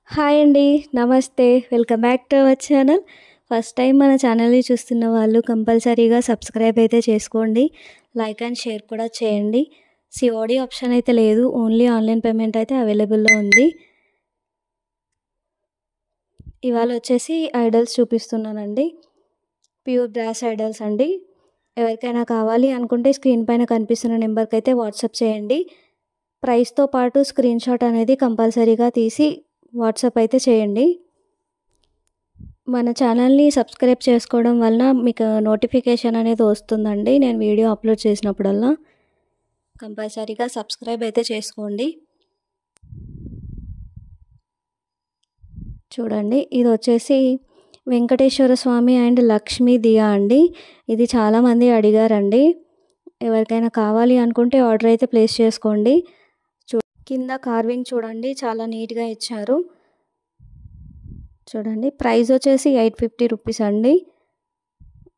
Hi అండి. నమస్తే. Welcome back to our channel. First time మన ఛానల్‌ని చూస్తున్న వాళ్ళు కంపల్సరీగా సబ్స్క్రైబ్ అయితే చేసుకోండి. లైక్ అండ్ షేర్ కూడా చేయండి. సిఓడి ఆప్షన్ అయితే లేదు. ఓన్లీ ఆన్‌లైన్ పేమెంట్ అయితే అవైలబుల్‌లో ఉంది. ఇవాళ వచ్చేసి ఐడల్స్ చూపిస్తున్నానండి. ప్యూర్ బ్రాస్ ఐడల్స్ అండి. ఎవరికైనా కావాలి అనుకుంటే స్క్రీన్ పైన కనిపిస్తున్న నెంబర్కి అయితే వాట్సాప్ చేయండి. ప్రైస్‌తో పాటు స్క్రీన్‌షాట్ అనేది కంపల్సరీగా తీసి వాట్సాప్ అయితే చేయండి. మన ఛానల్‌ని సబ్స్క్రైబ్ చేసుకోవడం వలన మీకు నోటిఫికేషన్ అనేది వస్తుందండి. నేను వీడియో అప్లోడ్ చేసినప్పుడల్లా కంపల్సరీగా సబ్స్క్రైబ్ అయితే చేసుకోండి. చూడండి, ఇది వచ్చేసి వెంకటేశ్వర స్వామి అండ్ లక్ష్మీ దియా అండి. ఇది చాలామంది అడిగారండి. ఎవరికైనా కావాలి అనుకుంటే ఆర్డర్ అయితే ప్లేస్ చేసుకోండి. కింద కార్వింగ్ చూడండి, చాలా నీట్గా ఇచ్చారు. చూడండి, ప్రైస్ వచ్చేసి 850 రూపీస్ అండి.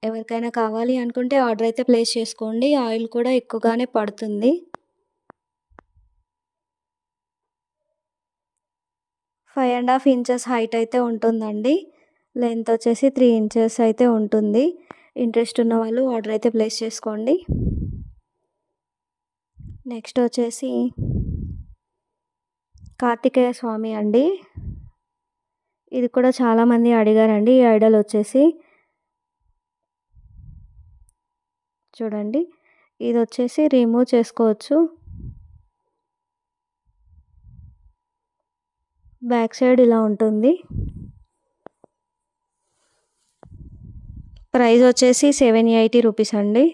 ఎవరికైనా కావాలి అనుకుంటే ఆర్డర్ అయితే ప్లేస్ చేసుకోండి. ఆయిల్ కూడా ఎక్కువగానే పడుతుంది. 5.5 ఇంచెస్ హైట్ అయితే ఉంటుందండి. లెంత్ వచ్చేసి 3 ఇంచెస్ అయితే ఉంటుంది. ఇంట్రెస్ట్ ఉన్న వాళ్ళు ఆర్డర్ అయితే ప్లేస్ చేసుకోండి. నెక్స్ట్ వచ్చేసి కార్తికేయ స్వామి అండి. ఇది కూడా చాలామంది అడిగారండి. ఈ ఐడల్ వచ్చేసి చూడండి, ఇది వచ్చేసి రిమూవ్ చేసుకోవచ్చు. బ్యాక్ సైడ్ ఇలా ఉంటుంది. ప్రైస్ వచ్చేసి 780 రూపీస్ అండి.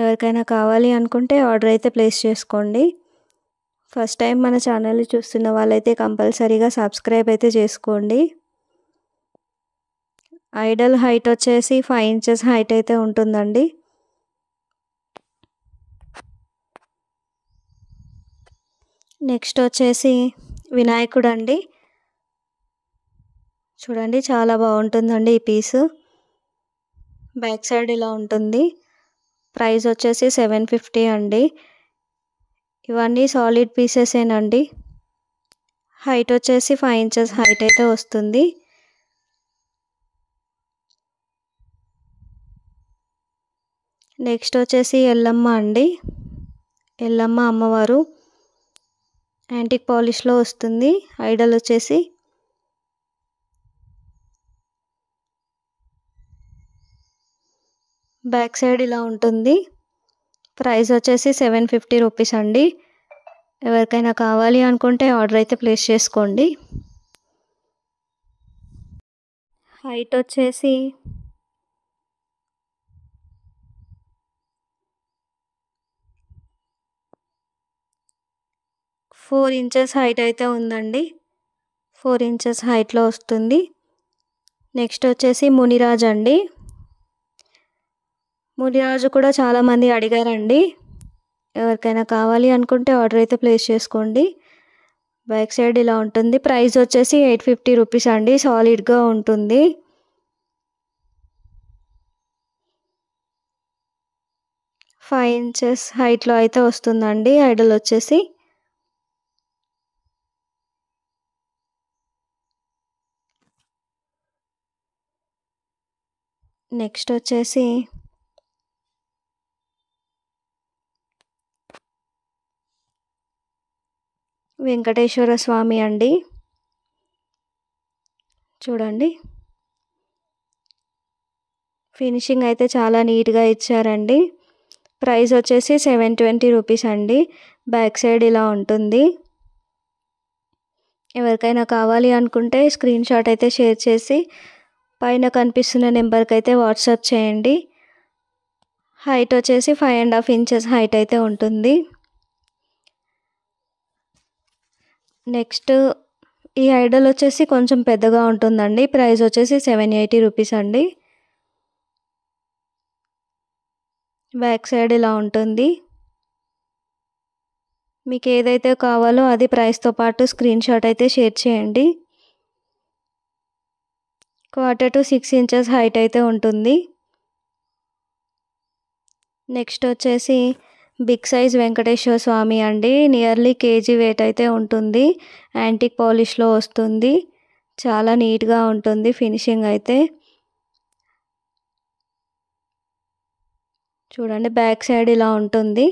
ఎవరికైనా కావాలి అనుకుంటే ఆర్డర్ అయితే ప్లేస్ చేసుకోండి. ఫస్ట్ టైం మన ఛానల్ని చూస్తున్న వాళ్ళైతే కంపల్సరీగా సబ్స్క్రైబ్ అయితే చేసుకోండి. ఐడల్ హైట్ వచ్చేసి 5 ఇంచెస్ హైట్ అయితే ఉంటుందండి. నెక్స్ట్ వచ్చేసి వినాయకుడు అండి. చూడండి, చాలా బాగుంటుందండి ఈ పీసు. బ్యాక్ సైడ్ ఇలా ఉంటుంది. ప్రైస్ వచ్చేసి 750 అండి. ఇవన్నీ సాలిడ్ పీసెసేనండి. హైట్ వచ్చేసి 5 ఇంచెస్ హైట్ అయితే వస్తుంది. నెక్స్ట్ వచ్చేసి ఎల్లమ్మ అండి. ఎల్లమ్మ అమ్మవారు యాంటిక్ పాలిష్లో వస్తుంది. ఐడల్ వచ్చేసి బ్యాక్ సైడ్ ఇలా ఉంటుంది. ప్రైస్ వచ్చేసి 750 రూపీస్ అండి. ఎవరికైనా కావాలి అనుకుంటే ఆర్డర్ అయితే ప్లేస్ చేసుకోండి. హైట్ వచ్చేసి 4 ఇంచెస్ హైట్ అయితే ఉందండి. 4 ఇంచెస్ హైట్లో వస్తుంది. నెక్స్ట్ వచ్చేసి మునిరాజ్ అండి. మునిరాజు కూడా చాలామంది అడిగారండి. ఎవరికైనా కావాలి అనుకుంటే ఆర్డర్ అయితే ప్లేస్ చేసుకోండి. బ్యాక్ సైడ్ ఇలా ఉంటుంది. ప్రైస్ వచ్చేసి 850 రూపీస్ అండి. సాలిడ్గా ఉంటుంది. ఫైవ్ ఇంచెస్ హైట్లో అయితే వస్తుందండి ఐడల్ వచ్చేసి. నెక్స్ట్ వచ్చేసి వెంకటేశ్వర స్వామి అండి. చూడండి, ఫినిషింగ్ అయితే చాలా నీట్గా ఇచ్చారండి. ప్రైస్ వచ్చేసి 720 రూపీస్ అండి. బ్యాక్ సైడ్ ఇలా ఉంటుంది. ఎవరికైనా కావాలి అనుకుంటే స్క్రీన్ షాట్ అయితే షేర్ చేసి పైన కనిపిస్తున్న నెంబర్కి అయితే వాట్సాప్ చేయండి. హైట్ వచ్చేసి 5.5 ఇంచెస్ హైట్ అయితే ఉంటుంది. నెక్స్ట్ ఈ ఐడల్ వచ్చేసి కొంచెం పెద్దగా ఉంటుందండి. ప్రైస్ వచ్చేసి 780 రూపీస్ అండి. బ్యాక్ సైడ్ ఇలా ఉంటుంది. మీకు ఏదైతే కావాలో అది ప్రైస్తో పాటు స్క్రీన్ షాట్ అయితే షేర్ చేయండి. 1/4 to 6 ఇంచెస్ హైట్ అయితే ఉంటుంది. నెక్స్ట్ వచ్చేసి బిగ్ సైజ్ వెంకటేశ్వర స్వామి అండి. నియర్లీ కేజీ వెయిట్ అయితే ఉంటుంది. యాంటిక్ పాలిష్లో వస్తుంది. చాలా నీట్గా ఉంటుంది ఫినిషింగ్ అయితే. చూడండి బ్యాక్ సైడ్ ఇలా ఉంటుంది.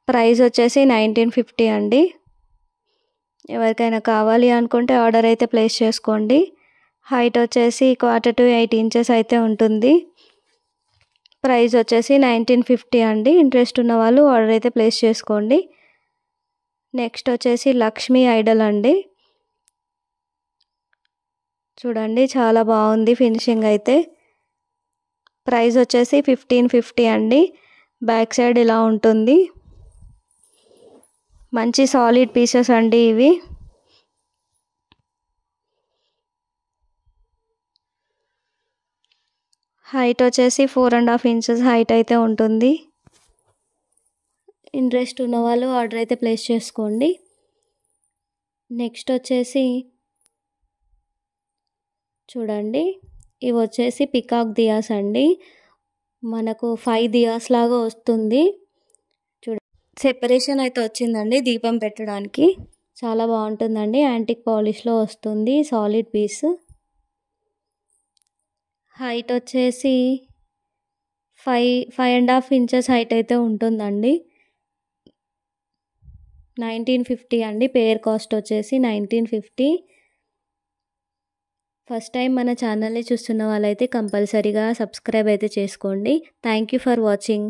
ప్రైస్ వచ్చేసి 1950 అండి. ఎవరికైనా కావాలి అనుకుంటే ఆర్డర్ అయితే ప్లేస్ చేసుకోండి. హైట్ వచ్చేసి 1/4 to 8 inches అయితే ఉంటుంది. ప్రైస్ వచ్చేసి 1950 అండి. ఇంట్రెస్ట్ ఉన్న వాళ్ళు ఆర్డర్ అయితే ప్లేస్ చేసుకోండి. నెక్స్ట్ వచ్చేసి లక్ష్మీ ఐడల్ అండి. చూడండి చాలా బాగుంది ఫినిషింగ్ అయితే. ప్రైస్ వచ్చేసి 1550 అండి. బ్యాక్ సైడ్ ఇలా ఉంటుంది. మంచి సాలిడ్ పీసెస్ అండి ఇవి. హైట్ వచ్చేసి 4.5 inches హైట్ అయితే ఉంటుంది. ఇంట్రెస్ట్ ఉన్న వాళ్ళు ఆర్డర్ అయితే ప్లేస్ చేసుకోండి. నెక్స్ట్ వచ్చేసి చూడండి ఇవి వచ్చేసి పికాక్ దియాస్ అండి. మనకు 5 దియాస్ లాగా వస్తుంది. సెపరేషన్ అయితే వచ్చిందండి దీపం పెట్టడానికి. చాలా బాగుంటుందండి. యాంటిక్ పాలిష్లో వస్తుంది. Solid piece. హైట్ వచ్చేసి 5.5 inches హైట్ అయితే ఉంటుందండి. 1950 అండి. పేర్ కాస్ట్ వచ్చేసి 1950. ఫస్ట్ టైం మన ఛానల్ని చూస్తున్న వాళ్ళైతే కంపల్సరీగా సబ్స్క్రైబ్ అయితే చేసుకోండి. Thank you for watching.